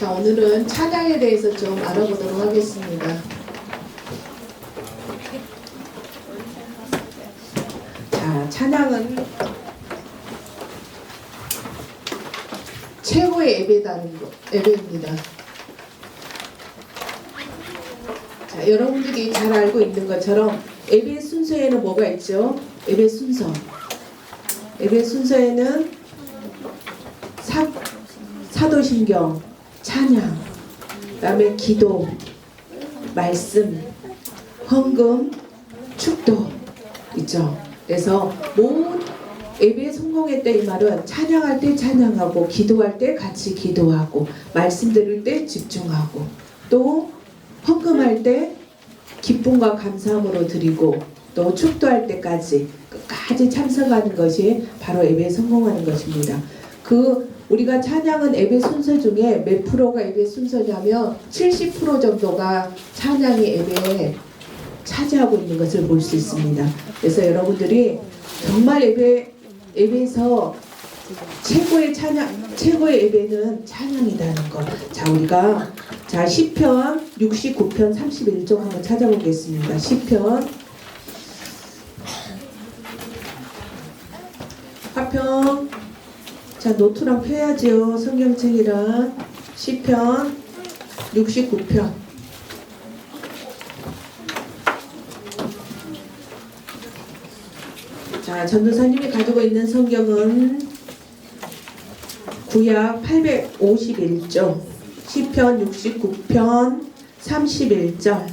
자, 오늘은 찬양에 대해서 좀 알아보도록 하겠습니다. 자, 찬양은 최고의 예배입니다. 자, 여러분들이 잘 알고 있는 것처럼 예배 순서에는 뭐가 있죠? 예배 순서에는 사도신경, 찬양, 그 다음에 기도, 말씀, 헌금, 축도 있죠. 그래서 모든 예배에 성공했다 이 말은 찬양할 때 찬양하고, 기도할 때 같이 기도하고, 말씀 들을 때 집중하고, 또 헌금할 때 기쁨과 감사함으로 드리고, 또 축도할 때까지 끝까지 참석하는 것이 바로 예배에 성공하는 것입니다. 우리가 찬양은 예배 순서 중에 몇 프로가 예배 순서냐면 70% 정도가 찬양이 예배에 차지하고 있는 것을 볼 수 있습니다. 그래서 여러분들이 정말 예배에서 최고의 예배는 찬양이라는 것. 자, 우리가 시편 69편 31쪽 한번 찾아보겠습니다. 시편 화평, 자, 노트랑 펴야지요. 성경책이랑. 시편 69편. 자, 전도사님이 가지고 있는 성경은 구약 851쪽, 시편 69편 31절.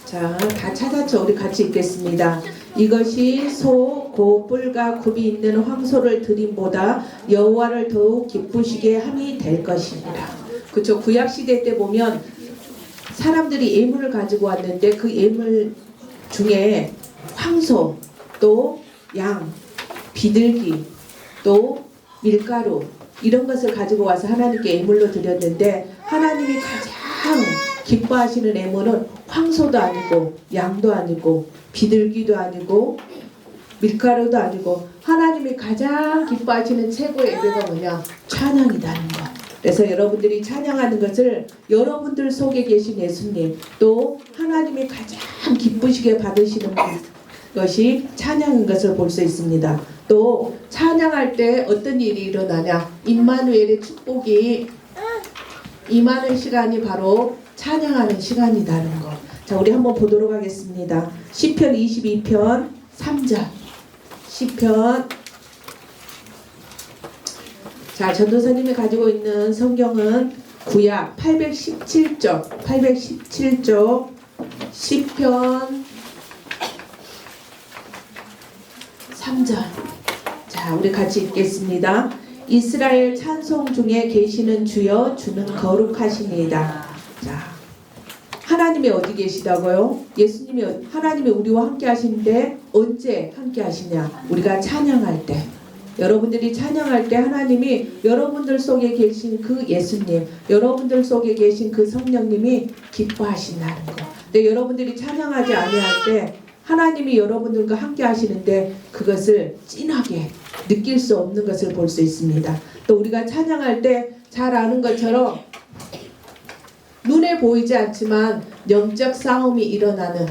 자, 다 찾았죠? 우리 같이 읽겠습니다. 이것이 소, 고, 뿔과 굽이 있는 황소를 드림보다 여호와를 더욱 기쁘시게 함이 될 것입니다. 그쵸? 구약시대 때 보면 사람들이 예물을 가지고 왔는데 그 예물 중에 황소, 또 양, 비둘기, 또 밀가루 이런 것을 가지고 와서 하나님께 예물로 드렸는데, 하나님이 가장 기뻐하시는 예물은 황소도 아니고 양도 아니고 비둘기도 아니고 밀가루도 아니고 하나님이 가장 기뻐하시는 최고의 예배가 뭐냐? 찬양이라는 것. 그래서 여러분들이 찬양하는 것을 여러분들 속에 계신 예수님, 또 하나님이 가장 기쁘시게 받으시는 것이 찬양인 것을 볼 수 있습니다. 또 찬양할 때 어떤 일이 일어나냐? 임마누엘의 축복이 임하는 시간이 바로 찬양하는 시간이라는 것. 자, 우리 한번 보도록 하겠습니다. 시편 22편 3절. 시편. 자, 전도사님이 가지고 있는 성경은 구약 817쪽 시편 3절. 자, 우리 같이 읽겠습니다. 이스라엘 찬송 중에 계시는 주여, 주는 거룩하시니이다. 자, 하나님이 어디 계시다고요? 하나님이 우리와 함께 하시는데 언제 함께 하시냐? 우리가 찬양할 때. 여러분들이 찬양할 때 하나님이 여러분들 속에 계신 그 예수님, 여러분들 속에 계신 그 성령님이 기뻐하신다는 거. 근데 여러분들이 찬양하지 아니할 때 하나님이 여러분들과 함께 하시는데 그것을 진하게 느낄 수 없는 것을 볼 수 있습니다. 또 우리가 찬양할 때 잘 아는 것처럼 눈에 보이지 않지만 영적 싸움이 일어나는,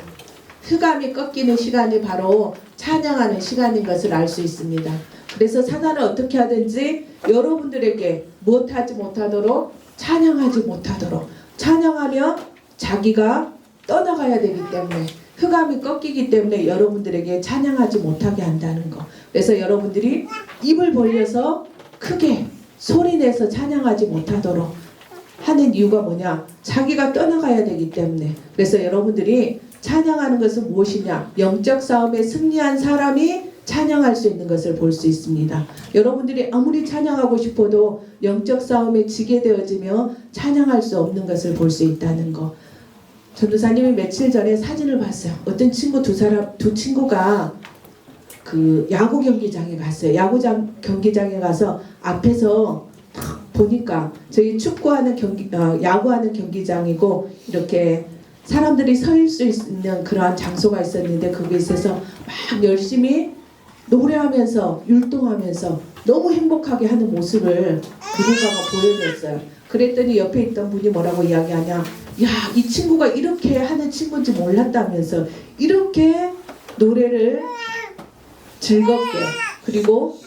흑암이 꺾이는 시간이 바로 찬양하는 시간인 것을 알 수 있습니다. 그래서 사단은 어떻게 하든지 여러분들에게 무엇하지 못하도록, 찬양하지 못하도록, 찬양하면 자기가 떠나가야 되기 때문에, 흑암이 꺾이기 때문에 여러분들에게 찬양하지 못하게 한다는 거. 그래서 여러분들이 입을 벌려서 크게 소리내서 찬양하지 못하도록 하는 이유가 뭐냐? 자기가 떠나가야 되기 때문에. 그래서 여러분들이 찬양하는 것은 무엇이냐? 영적 싸움에 승리한 사람이 찬양할 수 있는 것을 볼 수 있습니다. 여러분들이 아무리 찬양하고 싶어도 영적 싸움에 지게 되어지며 찬양할 수 없는 것을 볼 수 있다는 거. 전도사님이 며칠 전에 사진을 봤어요. 어떤 두 친구가 그 야구 경기장에 갔어요. 경기장에 가서 앞에서 딱 보니까 저희 야구하는 경기장이고 이렇게 사람들이 서 있을 수 있는 그러한 장소가 있었는데 거기에 있어서 막 열심히 노래하면서 율동하면서 너무 행복하게 하는 모습을 누군가가 보여줬어요. 그랬더니 옆에 있던 분이 뭐라고 이야기하냐, 야, 이 친구가 이렇게 하는 친구인지 몰랐다면서, 이렇게 노래를 즐겁게 그리고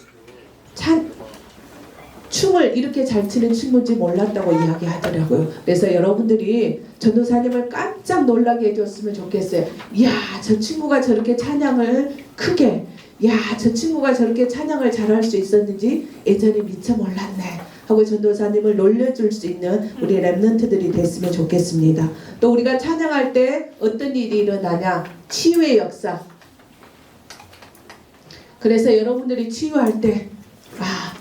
춤을 이렇게 잘 추는 친구인지 몰랐다고 이야기하더라고요. 그래서 여러분들이 전도사님을 깜짝 놀라게 해줬으면 좋겠어요. 이야, 저 친구가 저렇게 찬양을 크게, 야, 저 친구가 저렇게 찬양을 잘할 수 있었는지 예전에 미처 몰랐네 하고 전도사님을 놀려줄 수 있는 우리 랩런트들이 됐으면 좋겠습니다. 또 우리가 찬양할 때 어떤 일이 일어나냐, 치유의 역사. 그래서 여러분들이 치유할 때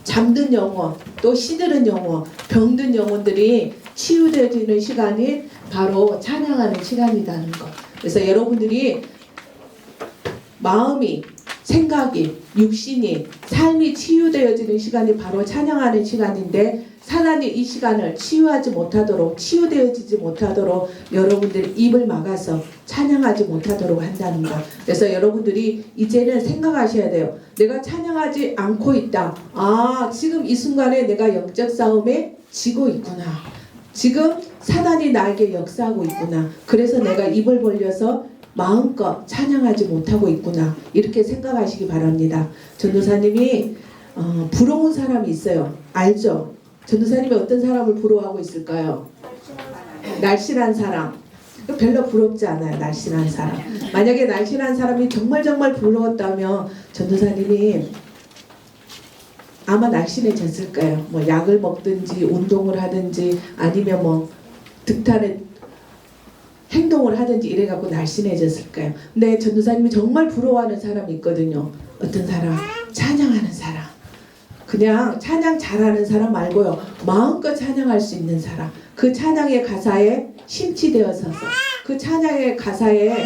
잠든 영혼, 또 시들은 영혼, 병든 영혼들이 치유되어지는 시간이 바로 찬양하는 시간이라는 것. 그래서 여러분들이 마음이, 생각이, 육신이, 삶이 치유되어지는 시간이 바로 찬양하는 시간인데, 사단이 이 시간을 치유하지 못하도록, 치유되어지지 못하도록 여러분들이 입을 막아서 찬양하지 못하도록 한다는 것. 그래서 여러분들이 이제는 생각하셔야 돼요. 내가 찬양하지 않고 있다. 지금 이 순간에 내가 영적 싸움에 지고 있구나. 지금 사단이 나에게 역사하고 있구나. 그래서 내가 입을 벌려서 마음껏 찬양하지 못하고 있구나. 이렇게 생각하시기 바랍니다. 전도사님이 부러운 사람이 있어요. 알죠? 전도사님이 어떤 사람을 부러워하고 있을까요? 날씬한 사람. 별로 부럽지 않아요. 날씬한 사람. 만약에 날씬한 사람이 정말 부러웠다면 전도사님이 아마 날씬해졌을 거예요. 뭐 약을 먹든지 운동을 하든지 아니면 뭐 득탄의 행동을 하든지 이래갖고 날씬해졌을 거예요. 근데 전도사님이 정말 부러워하는 사람이 있거든요. 어떤 사람? 찬양하는 사람. 그냥 찬양 잘하는 사람 말고요. 마음껏 찬양할 수 있는 사람. 그 찬양의 가사에 심취되어서서 그 찬양의 가사에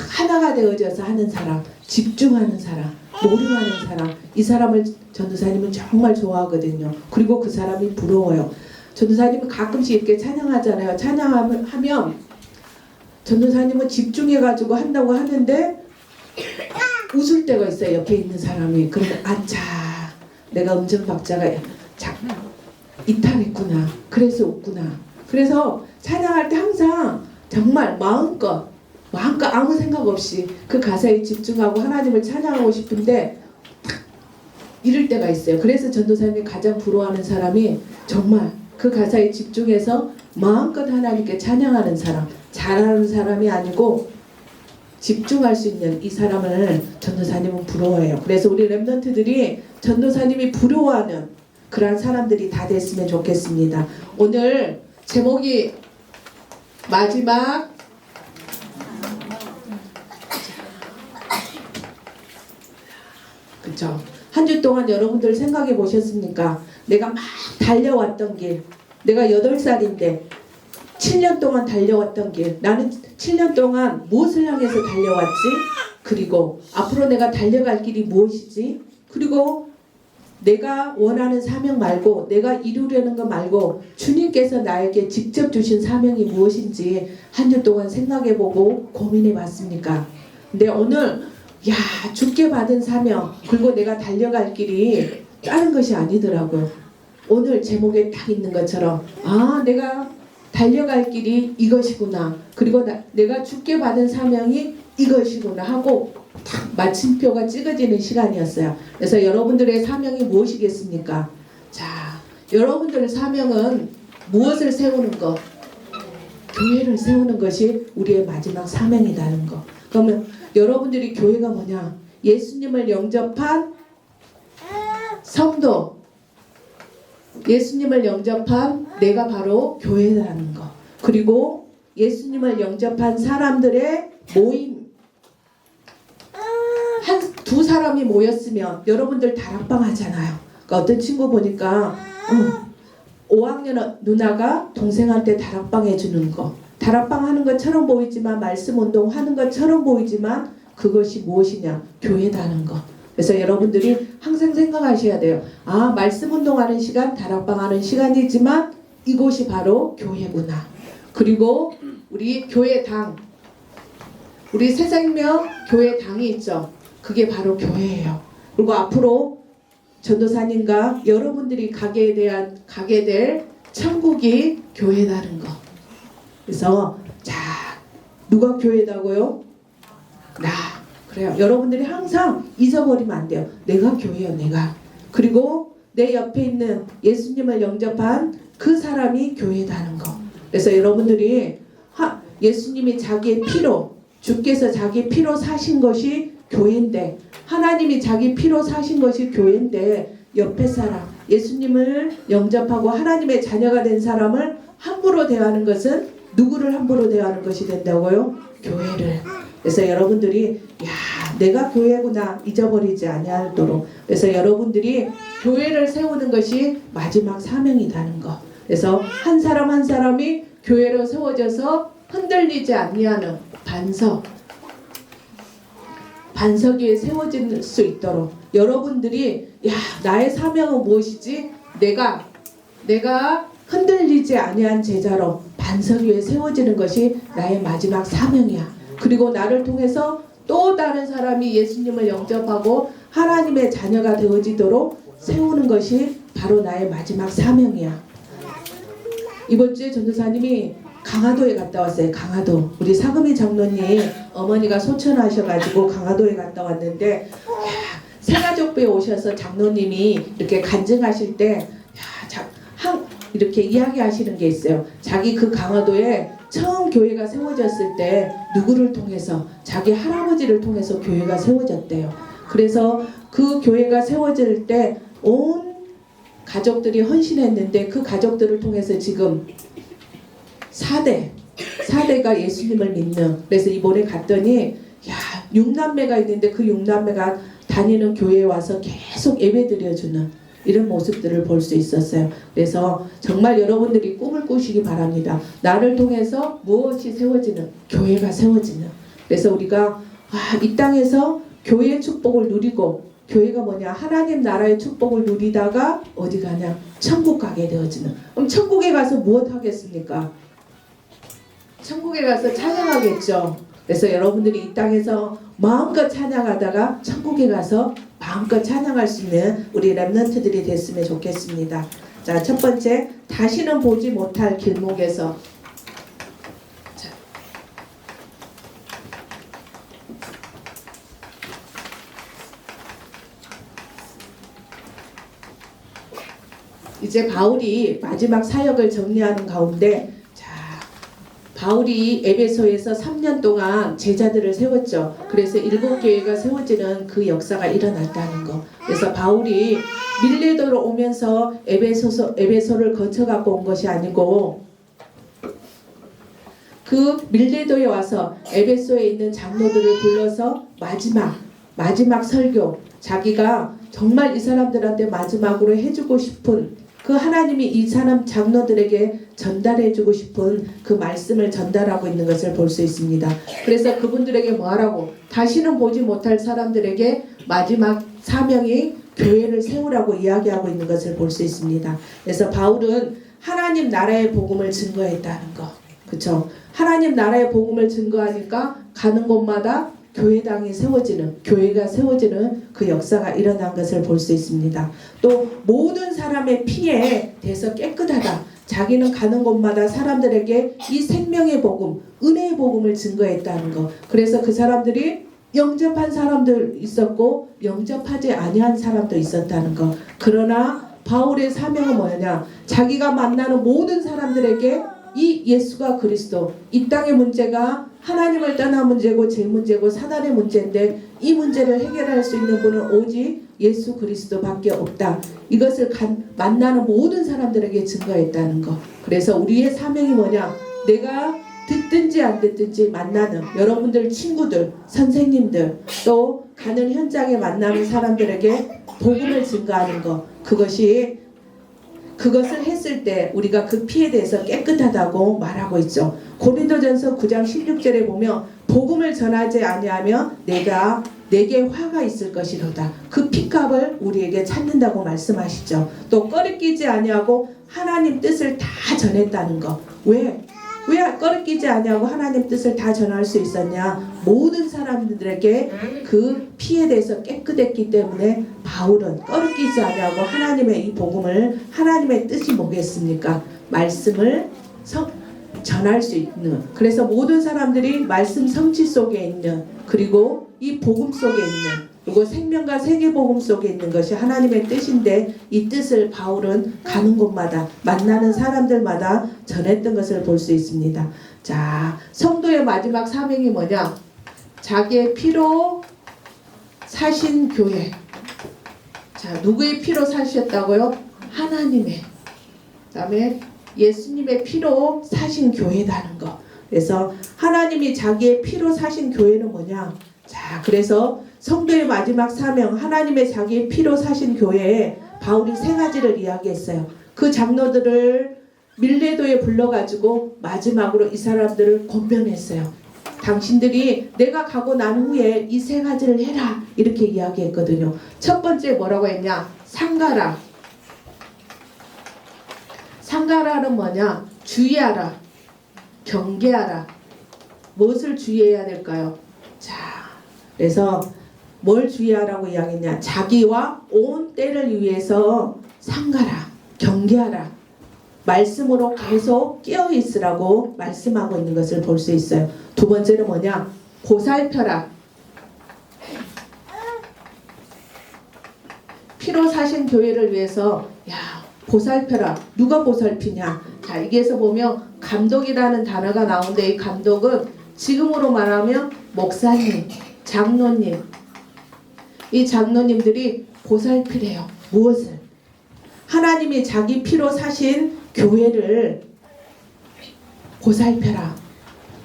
하나가 되어져서 하는 사람. 집중하는 사람. 노력하는 사람. 이 사람을 전도사님은 정말 좋아하거든요. 그리고 그 사람이 부러워요. 전도사님은 가끔씩 이렇게 찬양하잖아요. 찬양하면 전도사님은 집중해가지고 한다고 하는데 웃을 때가 있어요. 옆에 있는 사람이. 그러면 아차, 내가 음정박자가 이탈했구나. 그래서 웃구나. 그래서 찬양할 때 항상 정말 마음껏 아무 생각 없이 그 가사에 집중하고 하나님을 찬양하고 싶은데 이럴 때가 있어요. 그래서 전도사님이 가장 부러워하는 사람이 정말 그 가사에 집중해서 마음껏 하나님께 찬양하는 사람, 잘하는 사람이 아니고 집중할 수 있는 이 사람을 전도사님은 부러워해요. 그래서 우리 랩런트들이 전도사님이 부러워하는 그러한 사람들이 다 됐으면 좋겠습니다. 오늘 제목이 마지막 그쵸? 한 주 동안 여러분들 생각해 보셨습니까? 내가 막 달려왔던 길, 내가 8살인데 7년 동안 달려왔던 길, 나는 7년 동안 무엇을 향해서 달려왔지? 그리고 앞으로 내가 달려갈 길이 무엇이지? 그리고 내가 원하는 사명 말고, 내가 이루려는 것 말고 주님께서 나에게 직접 주신 사명이 무엇인지 한 주 동안 생각해보고 고민해봤습니까? 근데 오늘 주께 받은 사명, 그리고 내가 달려갈 길이 다른 것이 아니더라고요. 오늘 제목에 딱 있는 것처럼 내가 달려갈 길이 이것이구나. 그리고 내가 주께 받은 사명이 이것이구나 하고 딱 마침표가 찍어지는 시간이었어요. 그래서 여러분들의 사명이 무엇이겠습니까? 자, 여러분들의 사명은 무엇을 세우는 것? 교회를 세우는 것이 우리의 마지막 사명이라는 거. 그러면 여러분들이 교회가 뭐냐? 예수님을 영접한 성도, 예수님을 영접한 내가 바로 교회라는 거. 그리고 예수님을 영접한 사람들의 모임. 두 사람이 모였으면 여러분들 다락방 하잖아요. 그러니까 어떤 친구 보니까 5학년 누나가 동생한테 다락방 해주는 거. 다락방 하는 것처럼 보이지만, 말씀 운동 하는 것처럼 보이지만 그것이 무엇이냐? 교회라는 거. 그래서 여러분들이 항상 생각하셔야 돼요. 말씀 운동하는 시간, 다락방 하는 시간이지만 이곳이 바로 교회구나. 그리고 우리 교회당, 우리 새생명 교회당이 있죠. 그게 바로 교회예요. 그리고 앞으로 전도사님과 여러분들이 가게 될 천국이 교회라는 거. 그래서 자, 누가 교회다고요? 나. 그래요. 여러분들이 항상 잊어버리면 안 돼요. 내가 교회요, 내가. 그리고 내 옆에 있는 예수님을 영접한 그 사람이 교회다는 거. 그래서 여러분들이 예수님이 자기의 피로, 주께서 자기 피로 사신 것이 교회인데, 하나님이 자기 피로 사신 것이 교회인데, 옆에 사람, 예수님을 영접하고 하나님의 자녀가 된 사람을 함부로 대하는 것은 누구를 함부로 대하는 것이 된다고요? 교회를. 그래서 여러분들이 내가 교회구나 잊어버리지 아니하도록, 그래서 여러분들이 교회를 세우는 것이 마지막 사명이라는 거. 그래서 한 사람 한 사람이 교회로 세워져서 흔들리지 아니하는 반석 위에 세워질 수 있도록 여러분들이 나의 사명은 무엇이지? 내가 흔들리지 아니한 제자로 반석 위에 세워지는 것이 나의 마지막 사명이야. 그리고 나를 통해서 또 다른 사람이 예수님을 영접하고 하나님의 자녀가 되어지도록 세우는 것이 바로 나의 마지막 사명이야. 이번 주에 전도사님이 강화도에 갔다 왔어요. 강화도. 우리 사금이 장로님 어머니가 소천하셔가지고 강화도에 갔다 왔는데, 새가족부에 오셔서 장로님이 이렇게 간증하실 때 이렇게 이야기하시는 게 있어요. 자기 그 강화도에 처음 교회가 세워졌을 때 누구를 통해서? 자기 할아버지를 통해서 교회가 세워졌대요. 그래서 그 교회가 세워질 때 온 가족들이 헌신했는데, 그 가족들을 통해서 지금 4대가 예수님을 믿는. 그래서 이번에 갔더니 6남매가 있는데 그 6남매가 다니는 교회에 와서 계속 예배 드려주는 이런 모습들을 볼 수 있었어요. 그래서 정말 여러분들이 꿈을 꾸시기 바랍니다. 나를 통해서 무엇이 세워지는? 교회가 세워지는. 그래서 우리가 이 땅에서 교회의 축복을 누리고, 교회가 뭐냐? 하나님 나라의 축복을 누리다가 어디 가냐? 천국 가게 되어지는. 그럼 천국에 가서 무엇 하겠습니까? 천국에 가서 찬양하겠죠. 그래서 여러분들이 이 땅에서 마음껏 찬양하다가 천국에 가서 마음껏 찬양할 수 있는 우리 렘넌트들이 됐으면 좋겠습니다. 자, 첫 번째, 다시는 보지 못할 길목에서. 자. 이제 바울이 마지막 사역을 정리하는 가운데, 바울이 에베소에서 3년 동안 제자들을 세웠죠. 그래서 7교회가 세워지는 그 역사가 일어났다는 거. 그래서 바울이 밀레도로 오면서 에베소를 거쳐갖고 온 것이 아니고, 그 밀레도에 와서 에베소에 있는 장로들을 불러서 마지막 설교, 자기가 정말 이 사람들한테 마지막으로 해주고 싶은, 그 하나님이 이 사람 장로들에게 전달해주고 싶은 그 말씀을 전달하고 있는 것을 볼 수 있습니다. 그래서 그분들에게 뭐하라고? 다시는 보지 못할 사람들에게 마지막 사명이 교회를 세우라고 이야기하고 있는 것을 볼 수 있습니다. 그래서 바울은 하나님 나라의 복음을 증거했다는 거. 그렇죠? 하나님 나라의 복음을 증거하니까 가는 곳마다 교회당이 세워지는, 교회가 세워지는 그 역사가 일어난 것을 볼 수 있습니다. 또 모든 사람의 피에 대해서 깨끗하다. 자기는 가는 곳마다 사람들에게 이 생명의 복음, 은혜의 복음을 증거했다는 거. 그래서 그 사람들이 영접한 사람들 있었고 영접하지 아니한 사람도 있었다는 거. 그러나 바울의 사명은 뭐냐? 자기가 만나는 모든 사람들에게 이 예수가 그리스도, 이 땅의 문제가 하나님을 떠난 문제고 제 문제고 사단의 문제인데, 이 문제를 해결할 수 있는 분은 오직 예수 그리스도밖에 없다. 이것을 만나는 모든 사람들에게 증거했다는 거. 그래서 우리의 사명이 뭐냐? 내가 듣든지 안 듣든지 만나는 여러분들 친구들, 선생님들, 또 가는 현장에 만나는 사람들에게 복음을 증거하는 거. 그것을 했을 때 우리가 그 피에 대해서 깨끗하다고 말하고 있죠. 고린도전서 9장 16절에 보면 복음을 전하지 아니하면 내게 화가 있을 것이로다. 그 피값을 우리에게 찾는다고 말씀하시죠. 또 꺼리끼지 아니하고 하나님 뜻을 다 전했다는 거. 왜? 왜 꺼리끼지 아니하고 하나님 뜻을 다 전할 수 있었냐? 모든 사람들에게 그 피에 대해서 깨끗했기 때문에 바울은 꺼리끼지 아니하고 하나님의 이 복음을, 하나님의 뜻이 뭐겠습니까? 말씀을 전할 수 있는, 그래서 모든 사람들이 말씀 성취 속에 있는, 그리고 이 복음 속에 있는, 그리고 생명과 세계복음 속에 있는 것이 하나님의 뜻인데, 이 뜻을 바울은 가는 곳마다 만나는 사람들마다 전했던 것을 볼 수 있습니다. 자, 성도의 마지막 사명이 뭐냐? 자기의 피로 사신 교회. 자, 누구의 피로 사셨다고요? 하나님의. 그 다음에 예수님의 피로 사신 교회라는 거. 그래서 하나님이 자기의 피로 사신 교회는 뭐냐? 자, 그래서 성도의 마지막 사명, 하나님의 자기의 피로 사신 교회에 바울이 세 가지를 이야기했어요. 그 장로들을 밀레도에 불러가지고 마지막으로 이 사람들을 권면했어요. 당신들이 내가 가고 난 후에 이 세 가지를 해라, 이렇게 이야기했거든요. 첫 번째 뭐라고 했냐? 상가라. 상가라는 뭐냐? 주의하라, 경계하라. 무엇을 주의해야 될까요? 자, 그래서 뭘 주의하라고 이야기했냐? 자기와 온 때를 위해서 상가라, 경계하라. 말씀으로 계속 깨어 있으라고 말씀하고 있는 것을 볼 수 있어요. 두 번째는 뭐냐? 보살펴라. 피로 사신 교회를 위해서 보살펴라. 누가 보살피냐? 자, 여기에서 보면 감독이라는 단어가 나오는데, 이 감독은 지금으로 말하면 목사님, 장로님, 이 장로님들이 보살피래요. 무엇을? 하나님이 자기 피로 사신 교회를 보살펴라.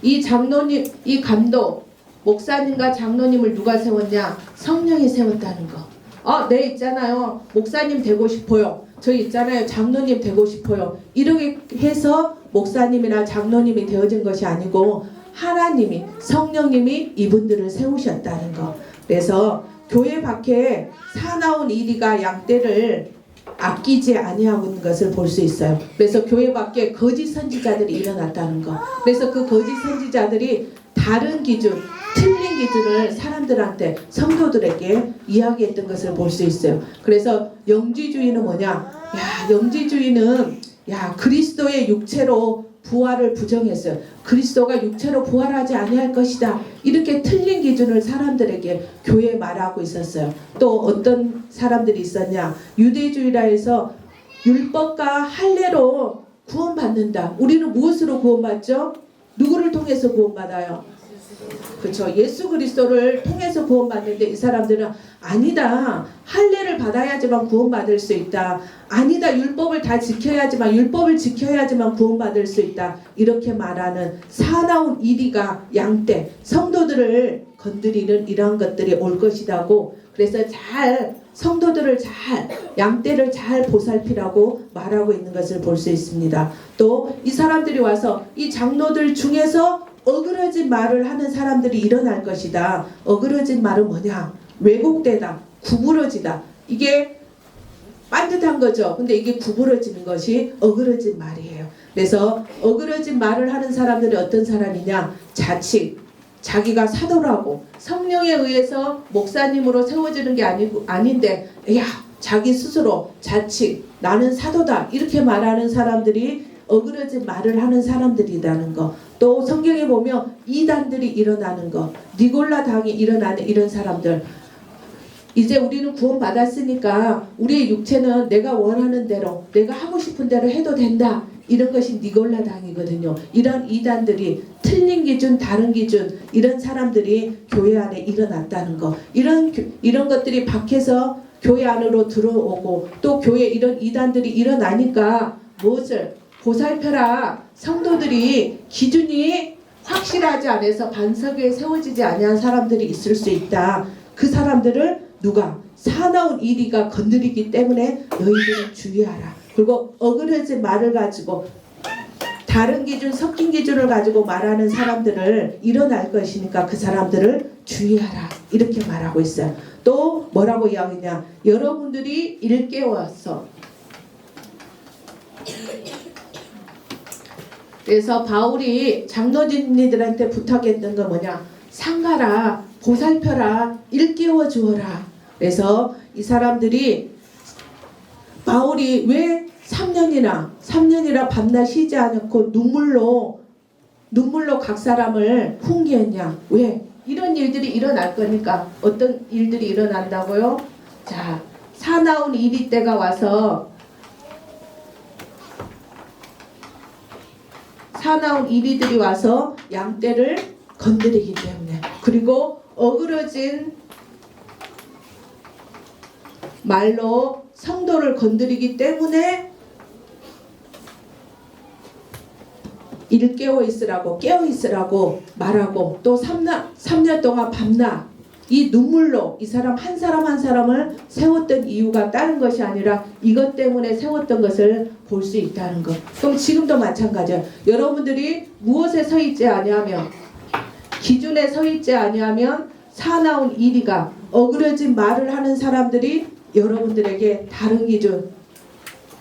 이 장로님, 이 감독, 목사님과 장로님을 누가 세웠냐? 성령이 세웠다는 거. 네, 있잖아요. 목사님 되고 싶어요. 저 있잖아요. 장로님 되고 싶어요. 이렇게 해서 목사님이나 장로님이 되어진 것이 아니고 하나님이, 성령님이 이분들을 세우셨다는 거. 그래서 교회 밖에 사나운 이리가 양떼를 아끼지 아니하고 있는 것을 볼 수 있어요. 그래서 교회 밖에 거짓 선지자들이 일어났다는 거. 그래서 그 거짓 선지자들이 다른 기준, 틀린 기준을 사람들한테, 성도들에게 이야기했던 것을 볼 수 있어요. 그래서 영지주의는 뭐냐? 영지주의는 그리스도의 육체로 부활을 부정했어요. 그리스도가 육체로 부활하지 아니할 것이다. 이렇게 틀린 기준을 사람들에게 교회에 말하고 있었어요. 또 어떤 사람들이 있었냐? 유대주의라 해서 율법과 할례로 구원받는다. 우리는 무엇으로 구원받죠? 누구를 통해서 구원받아요? 그렇죠. 예수 그리스도를 통해서 구원받는데, 이 사람들은 아니다, 할례를 받아야지만 구원받을 수 있다. 아니다, 율법을 다 지켜야지만, 율법을 지켜야지만 구원받을 수 있다. 이렇게 말하는 사나운 이리가 양떼, 성도들을 건드리는 이러한 것들이 올 것이라고. 그래서 성도들을 양떼를 잘 보살피라고 말하고 있는 것을 볼 수 있습니다. 또 이 사람들이 와서 이 장로들 중에서 어그러진 말을 하는 사람들이 일어날 것이다. 어그러진 말은 뭐냐? 왜곡되다, 구부러지다. 이게 반듯한 거죠. 근데 이게 구부러지는 것이 어그러진 말이에요. 그래서 어그러진 말을 하는 사람들이 어떤 사람이냐? 자기가 사도라고 성령에 의해서 목사님으로 세워지는 게 아닌데, 자기 스스로 나는 사도다, 이렇게 말하는 사람들이 어그러진 말을 하는 사람들이라는 거. 또 성경에 보면 이단들이 일어나는 거, 니골라 당이 일어나는 이런 사람들. 이제 우리는 구원받았으니까 우리의 육체는 내가 원하는 대로, 내가 하고 싶은 대로 해도 된다, 이런 것이 니골라 당이거든요. 이런 이단들이, 틀린 기준, 다른 기준, 이런 사람들이 교회 안에 일어났다는 거. 이런 것들이 밖에서 교회 안으로 들어오고, 또 교회에 이런 이단들이 일어나니까 무엇을? 보살펴라. 성도들이 기준이 확실하지 않아서 반석 위에 세워지지 아니한 사람들이 있을 수 있다. 그 사람들을 누가? 사나운 이리가 건드리기 때문에 너희들은 주의하라. 그리고 어그러진 말을 가지고, 다른 기준, 섞인 기준을 가지고 말하는 사람들을 일어날 것이니까 그 사람들을 주의하라. 이렇게 말하고 있어요. 또 뭐라고 이야기하냐? 여러분들이 일깨워서, 그래서 바울이 장로님들한테 부탁했던 거 뭐냐? 상가라, 보살펴라, 일깨워 주어라. 그래서 이 사람들이 바울이 왜 3년이나 밤낮 쉬지 않고 눈물로 각 사람을 훈계했냐? 왜? 이런 일들이 일어날 거니까. 어떤 일들이 일어난다고요? 자, 사나운 이리 때가 와서 사나운 이리들이 와서 양떼를 건드리기 때문에, 그리고 어그러진 말로 성도를 건드리기 때문에 일깨워 있으라고, 깨어 있으라고 말하고, 또 3년 동안 밤낮 이 눈물로 이 사람 한 사람을 세웠던 이유가 다른 것이 아니라 이것 때문에 세웠던 것을 볼 수 있다는 것. 그럼 지금도 마찬가지예요. 여러분들이 무엇에 서 있지 아니하면, 기준에 서 있지 아니하면 사나운 이리가, 어그러진 말을 하는 사람들이 여러분들에게 다른 기준,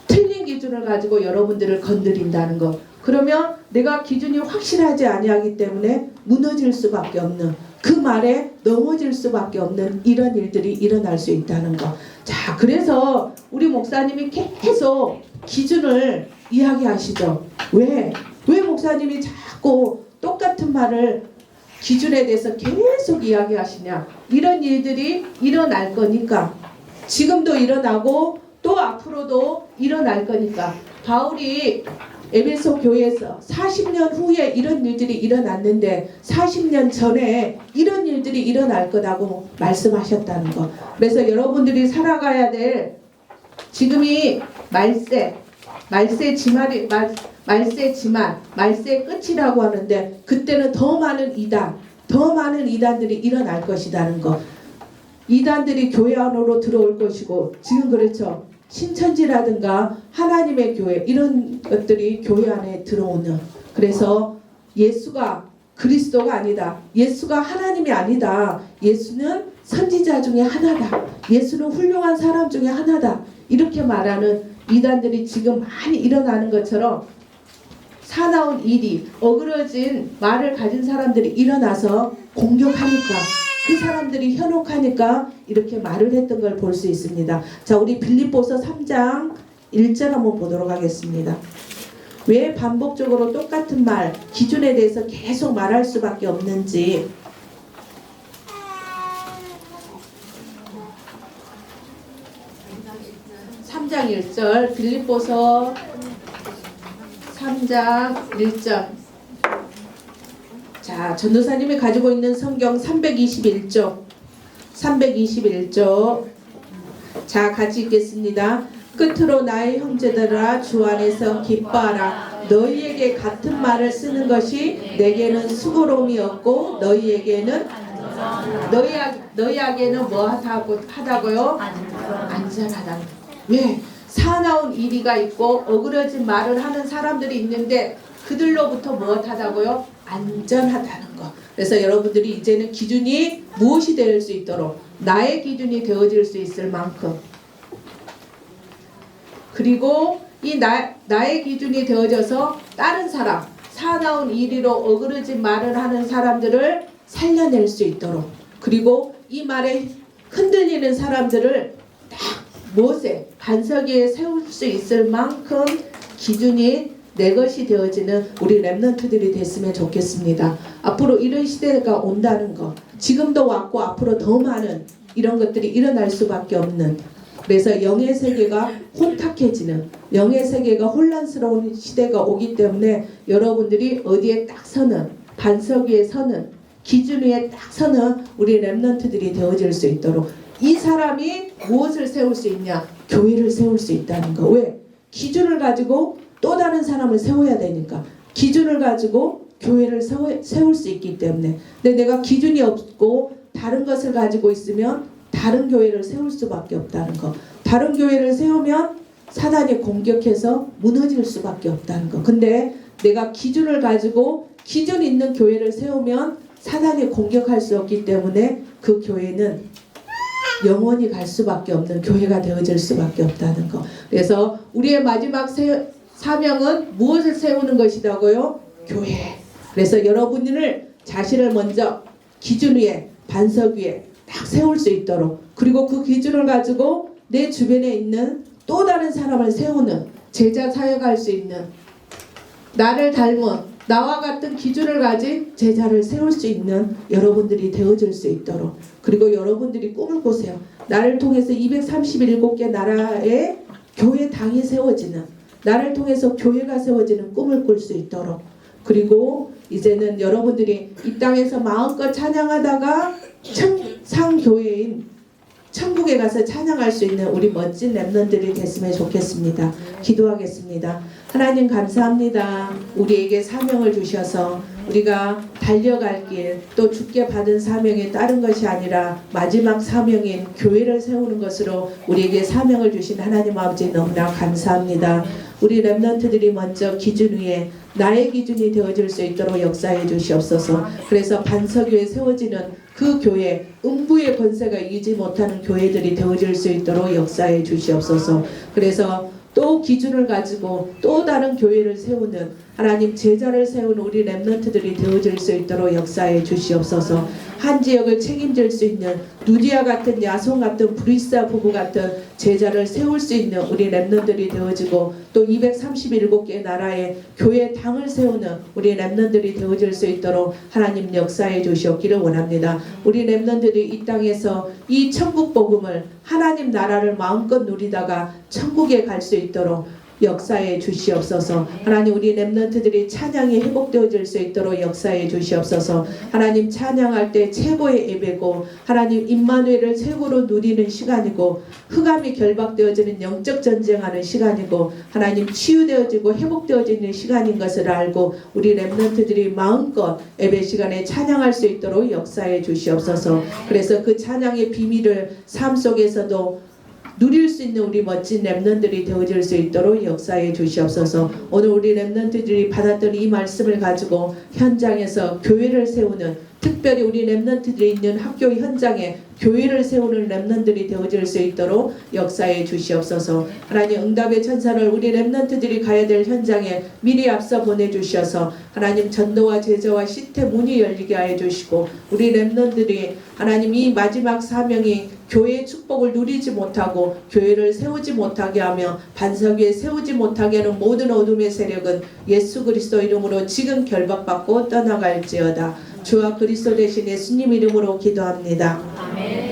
틀린 기준을 가지고 여러분들을 건드린다는 것. 그러면 내가 기준이 확실하지 아니하기 때문에 무너질 수밖에 없는, 그 말에 넘어질 수밖에 없는 이런 일들이 일어날 수 있다는 것. 자, 그래서 우리 목사님이 계속 기준을 이야기하시죠. 왜 목사님이 자꾸 똑같은 말을 기준에 대해서 계속 이야기하시냐? 이런 일들이 일어날 거니까. 지금도 일어나고 또 앞으로도 일어날 거니까. 바울이 에베소 교회에서 40년 후에 이런 일들이 일어났는데 40년 전에 이런 일들이 일어날 거라고 말씀하셨다는 거. 그래서 여러분들이 살아가야 될, 지금이 말세 끝이라고 하는데, 그때는 더 많은 이단들이 일어날 것이라는 거. 이단들이 교회 안으로 들어올 것이고, 지금 그렇죠. 신천지라든가 하나님의 교회, 이런 것들이 교회 안에 들어오는. 그래서 예수가 그리스도가 아니다, 예수가 하나님이 아니다, 예수는 선지자 중에 하나다, 예수는 훌륭한 사람 중에 하나다, 이렇게 말하는 이단들이 지금 많이 일어나는 것처럼, 사나운 일이, 어그러진 말을 가진 사람들이 일어나서 공격하니까, 그 사람들이 현혹하니까 이렇게 말을 했던 걸 볼 수 있습니다. 자, 우리 빌립보서 3장 1절 한번 보도록 하겠습니다. 왜 반복적으로 똑같은 말, 기준에 대해서 계속 말할 수밖에 없는지. (3장 1절) 빌립보서 3장 1절. 자, 전도사님이 가지고 있는 성경 321쪽. 자, 같이 읽겠습니다. 끝으로 나의 형제들아, 주 안에서 기뻐하라. 너희에게 같은 말을 쓰는 것이 내게는 수고로움이 없고 너희에게는 뭐 하다고요? 안전하다. 왜? 사나운 이리가 있고 어그러진 말을 하는 사람들이 있는데 그들로부터 무엇하다고요? 안전하다는 거. 그래서 여러분들이 이제는 기준이 무엇이 될 수 있도록, 나의 기준이 되어질 수 있을 만큼, 그리고 이 나의 기준이 되어져서 다른 사람, 사나운 이리로 어그러진 말을 하는 사람들을 살려낼 수 있도록, 그리고 이 말에 흔들리는 사람들을 딱 못에 반석 위에 세울 수 있을 만큼 기준이 내 것이 되어지는 우리 렘넌트들이 됐으면 좋겠습니다. 앞으로 이런 시대가 온다는 것, 지금도 왔고 앞으로 더 많은 이런 것들이 일어날 수밖에 없는, 그래서 영의 세계가 혼탁해지는, 영의 세계가 혼란스러운 시대가 오기 때문에 여러분들이 어디에 딱 서는, 반석 위에 서는, 기준 위에 딱 서는 우리 렘넌트들이 되어질 수 있도록, 이 사람이 무엇을 세울 수 있냐? 교회를 세울 수 있다는 거. 왜? 기준을 가지고 또 다른 사람을 세워야 되니까. 기준을 가지고 교회를 세울 수 있기 때문에. 근데 내가 기준이 없고 다른 것을 가지고 있으면 다른 교회를 세울 수밖에 없다는 거. 다른 교회를 세우면 사단이 공격해서 무너질 수밖에 없다는 거. 근데 내가 기준을 가지고 기준 있는 교회를 세우면 사단이 공격할 수 없기 때문에 그 교회는 영원히 갈 수밖에 없는 교회가 되어질 수밖에 없다는 거. 그래서 우리의 마지막 사명은 무엇을 세우는 것이라고요? 교회. 그래서 여러분을 자신을 먼저 기준 위에 반석 위에 딱 세울 수 있도록, 그리고 그 기준을 가지고 내 주변에 있는 또 다른 사람을 세우는 제자 사역할 수 있는, 나를 닮은 나와 같은 기준을 가진 제자를 세울 수 있는 여러분들이 되어줄 수 있도록, 그리고 여러분들이 꿈을 꾸세요. 나를 통해서 237개 나라의 교회 당이 세워지는, 나를 통해서 교회가 세워지는 꿈을 꿀 수 있도록, 그리고 이제는 여러분들이 이 땅에서 마음껏 찬양하다가 상교회인 천국에 가서 찬양할 수 있는 우리 멋진 렘넌트들이 됐으면 좋겠습니다. 기도하겠습니다. 하나님 감사합니다. 우리에게 사명을 주셔서 우리가 달려갈 길, 또 주께 받은 사명에 따른 것이 아니라 마지막 사명인 교회를 세우는 것으로 우리에게 사명을 주신 하나님 아버지 너무나 감사합니다. 우리 렘넌트들이 먼저 기준 위에 나의 기준이 되어줄 수 있도록 역사해 주시옵소서. 그래서 반석 위에 세워지는 그 교회, 음부의 권세가 이기지 못하는 교회들이 되어줄 수 있도록 역사해 주시옵소서. 그래서 또 기준을 가지고 또 다른 교회를 세우는, 하나님 제자를 세우는 우리 렘넌트들이 되어질 수 있도록 역사해 주시옵소서. 한 지역을 책임질 수 있는 누디아 같은, 야손 같은, 브리스아 부부 같은 제자를 세울 수 있는 우리 렘넌트들이 되어지고, 또 237개 나라의 교회 당을 세우는 우리 렘넌트들이 되어질 수 있도록 하나님 역사해 주시옵기를 원합니다. 우리 렘넌트들이 이 땅에서 이 천국 복음을, 하나님 나라를 마음껏 누리다가 천국에 갈 수 있도록 역사해 주시옵소서. 하나님 우리 렘넌트들이 찬양이 회복되어질 수 있도록 역사해 주시옵소서. 하나님 찬양할 때 최고의 예배고, 하나님 임마누엘을 최고로 누리는 시간이고, 흑암이 결박되어지는 영적 전쟁하는 시간이고, 하나님 치유되어지고 회복되어지는 시간인 것을 알고 우리 렘넌트들이 마음껏 예배 시간에 찬양할 수 있도록 역사해 주시옵소서. 그래서 그 찬양의 비밀을 삶 속에서도 누릴 수 있는 우리 멋진 렘넌트들이 되어질 수 있도록 역사해 주시옵소서. 오늘 우리 렘넌트들이 받았던 이 말씀을 가지고 현장에서 교회를 세우는, 특별히 우리 렘넌트들이 있는 학교 현장에 교회를 세우는 렘넌트들이 되어질 수 있도록 역사해 주시옵소서. 하나님 응답의 천사를 우리 렘넌트들이 가야 될 현장에 미리 앞서 보내주셔서 하나님 전도와 제자와 시태 문이 열리게 하여 주시고, 우리 렘넌트들이 하나님 이 마지막 사명이 교회의 축복을 누리지 못하고 교회를 세우지 못하게 하며 반석 위에 세우지 못하게 하는 모든 어둠의 세력은 예수 그리스도 이름으로 지금 결박받고 떠나갈지어다. 주와 그리스도 대신 예수님 이름으로 기도합니다. 아멘.